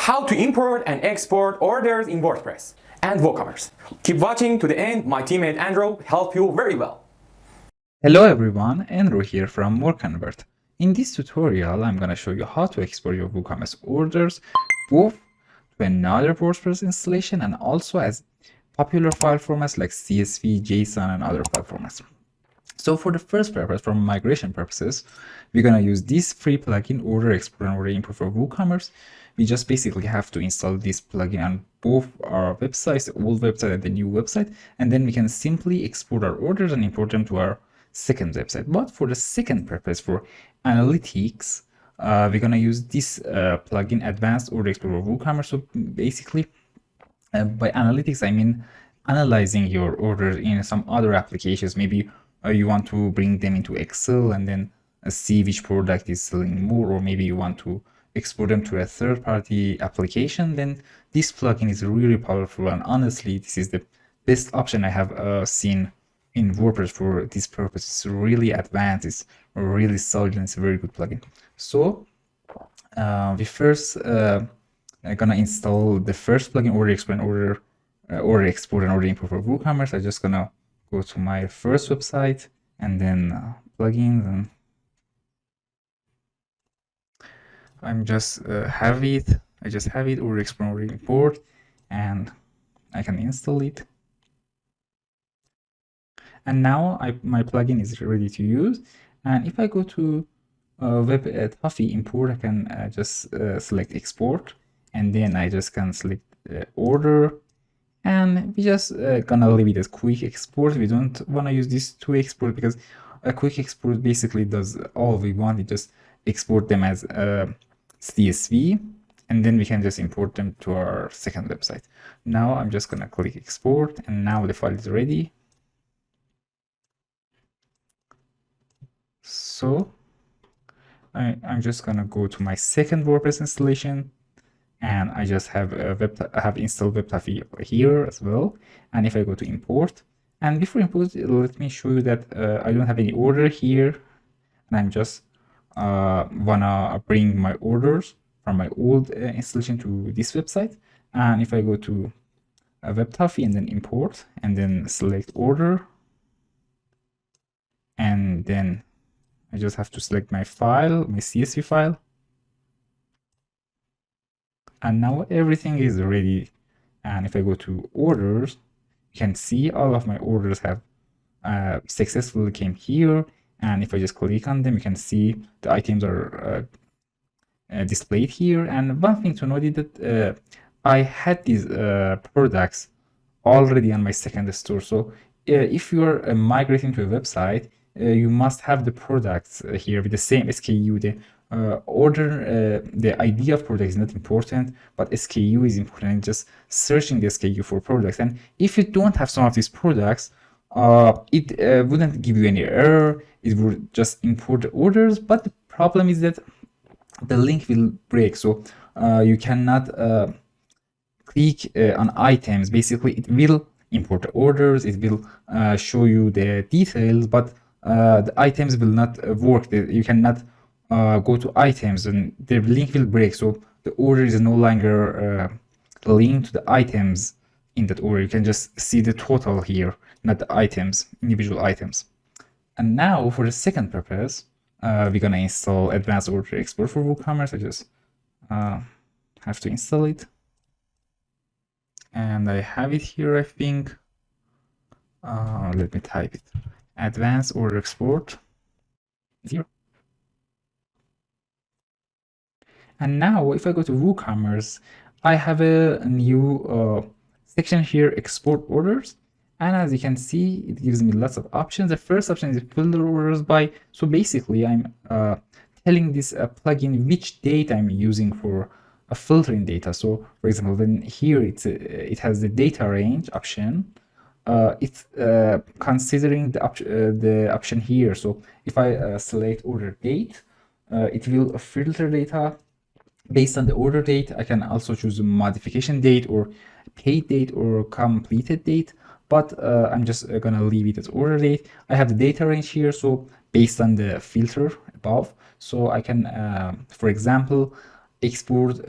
how to import and export orders in WordPress and WooCommerce. Keep watching to the end. My teammate Andrew helped you very well. Hello everyone, Andrew here from WooCommerce. In this tutorial, I'm going to show you how to export your WooCommerce orders both to another WordPress installation and also as popular file formats like CSV, JSON, and other file formats. So for the first purpose, for migration purposes, we're going to use this free plugin, Order Export and Order Import for WooCommerce. We just basically have to install this plugin on both our websites, the old website and the new website, and then we can simply export our orders and import them to our second website. But for the second purpose, for analytics, we're going to use this plugin, Advanced Order Export for WooCommerce. So basically, by analytics, I mean analyzing your orders in some other applications. Maybe you want to bring them into Excel and then see which product is selling more, or maybe you want to export them to a third-party application. Then this plugin is really powerful, and honestly, this is the best option I have seen in WordPress for this purpose. It's really advanced, it's really solid, and it's a very good plugin. So we first gonna install the first plugin, Order Export and Order Export and Order Import for WooCommerce. I'm just gonna go to my first website and then plugins, and I'm just have it. I just have it, Order Export and Order Import, and I can install it. And now my plugin is ready to use. And if I go to WebTuffy import, I can just select export, and then I just can select order, and we just gonna leave it as quick export. We don't want to use this to export because a quick export basically does all we want. It just export them as CSV, and then we can just import them to our second website. Now I'm just gonna click export, and now the file is ready. So I'm just gonna go to my second WordPress installation, and I just have installed WebTuffy here as well. And if I go to import, and before import, let me show you that I don't have any order here, and I'm just wanna bring my orders from my old installation to this website. And if I go to WebTuffy and then import, and then select order, and then I just have to select my file, my CSV file. And now everything is ready. And if I go to orders, you can see all of my orders have successfully came here. And if I just click on them, you can see the items are displayed here. And one thing to note is that I had these products already on my second store. So if you are migrating to a website, you must have the products here with the same SKU. The ID of product is not important, but SKU is important, and just searching the SKU for products. And if you don't have some of these products, it wouldn't give you any error. It would just import the orders, but the problem is that the link will break. So you cannot click on items. Basically, it will import the orders, it will show you the details, but the items will not work. You cannot go to items, and the link will break. So the order is no longer linked to the items in that order. You can just see the total here, not the items, individual items. And now for the second purpose, we're gonna install Advanced Order Export for WooCommerce. I just have to install it, and I have it here, I think. Let me type it. Advanced Order Export here. And now if I go to WooCommerce, I have a new section here, Export Orders. And as you can see, it gives me lots of options. The first option is filter orders by. So basically, I'm telling this plugin which date I'm using for filtering data. So for example, then here it has the data range option. It's considering the option here. So if I select order date, it will filter data based on the order date. I can also choose a modification date or paid date or completed date, but I'm just gonna leave it as order date. I have the data range here, so based on the filter above, so I can, for example, export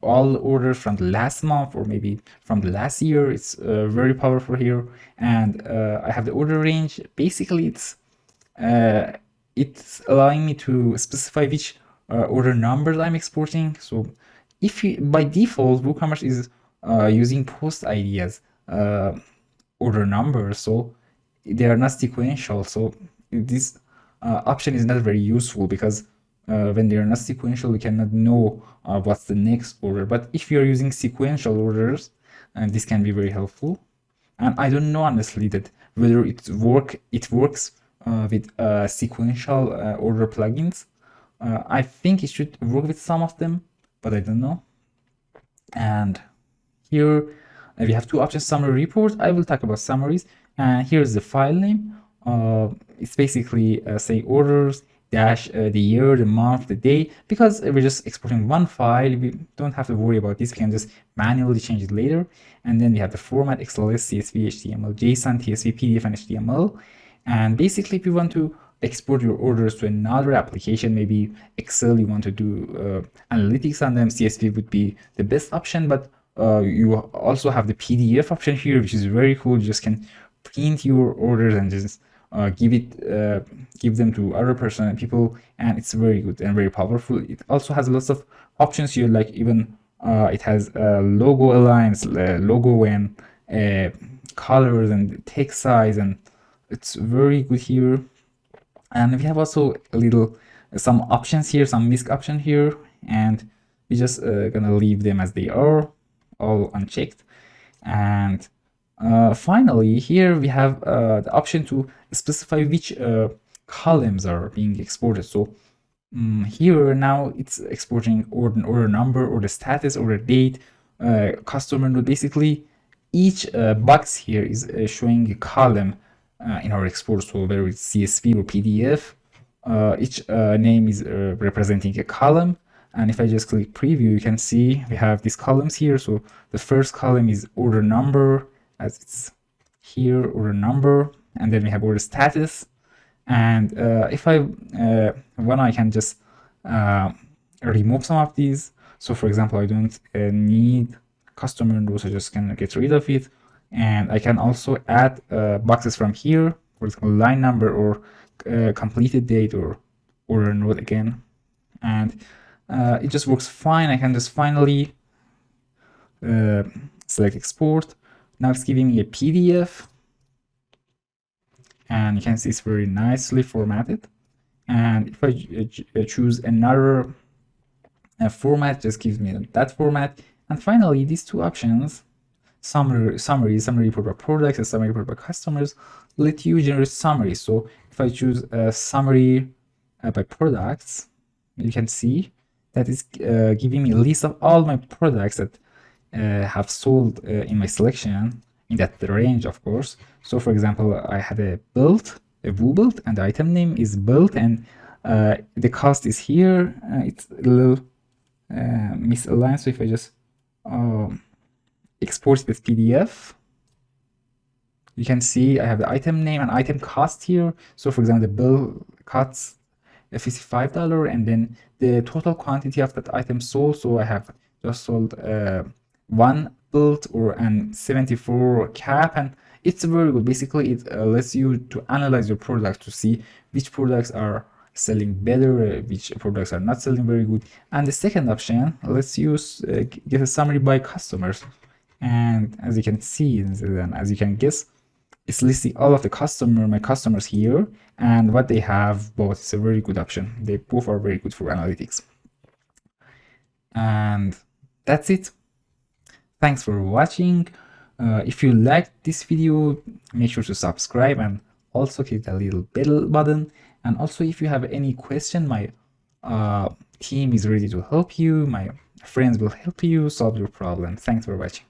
all orders from the last month or maybe from the last year. It's very powerful here. And I have the order range. Basically, it's allowing me to specify which order numbers I'm exporting. So if you, by default, WooCommerce is using post ID as order numbers, so they are not sequential. So this option is not very useful because when they are not sequential, we cannot know what's the next order. But if you are using sequential orders, this can be very helpful. And I don't know honestly that whether it works with sequential order plugins. I think it should work with some of them, but I don't know. And here we have two options: summary report. I will talk about summaries. And here's the file name. It's basically say orders dash the year, the month, the day, because we're just exporting one file. We don't have to worry about this. We can just manually change it later. And then we have the format: XLS, CSV, HTML, JSON, TSV, PDF, and HTML. And basically, if you want to export your orders to another application, maybe Excel, you want to do analytics on them, CSV would be the best option. But you also have the PDF option here, which is very cool. You just can print your orders and just give them to other people, and it's very good and very powerful. It also has lots of options here, like even it has logo alliance, logo and colors and text size, and it's very good here. And we have also some options here, some misc option here, and we just gonna leave them as they are, all unchecked. And finally, here we have the option to specify which columns are being exported. So here now it's exporting order number, or the status, or the date, customer node. Basically, each box here is showing a column in our export. So whether it's CSV or PDF, each name is representing a column. And if I just click preview, you can see we have these columns here. So the first column is order number, as it's here, order number, and then we have order status. And if I want, I can just remove some of these. So for example, I don't need customer node, so I just can get rid of it. And I can also add boxes from here, for example, line number, or completed date, or order node again. And it just works fine. I can just finally select export. Now it's giving me a PDF, and you can see it's very nicely formatted. And if I choose another format, just gives me that format. And finally, these two options, summary report by products and summary report by customers, let you generate summaries. So if I choose a summary by products, you can see that is giving me a list of all my products that have sold in my selection, in that range, of course. So for example, I had a belt, a Woo belt, and the item name is belt, and the cost is here. It's a little misaligned. So if I just export this PDF, you can see I have the item name and item cost here. So for example, the bill costs $55, and then the total quantity of that item sold. So I have just sold one belt and 74 cap, and it's very good. Basically, it lets you to analyze your products to see which products are selling better, which products are not selling very good. And the second option lets you get a summary by customers. And as you can see, and as you can guess, it's listing all of my customers here, and what they have bought. It's a very good option. They both are very good for analytics. And that's it. Thanks for watching. If you liked this video, make sure to subscribe and also click the little bell button. And also, if you have any question, my team is ready to help you. My friends will help you solve your problem. Thanks for watching.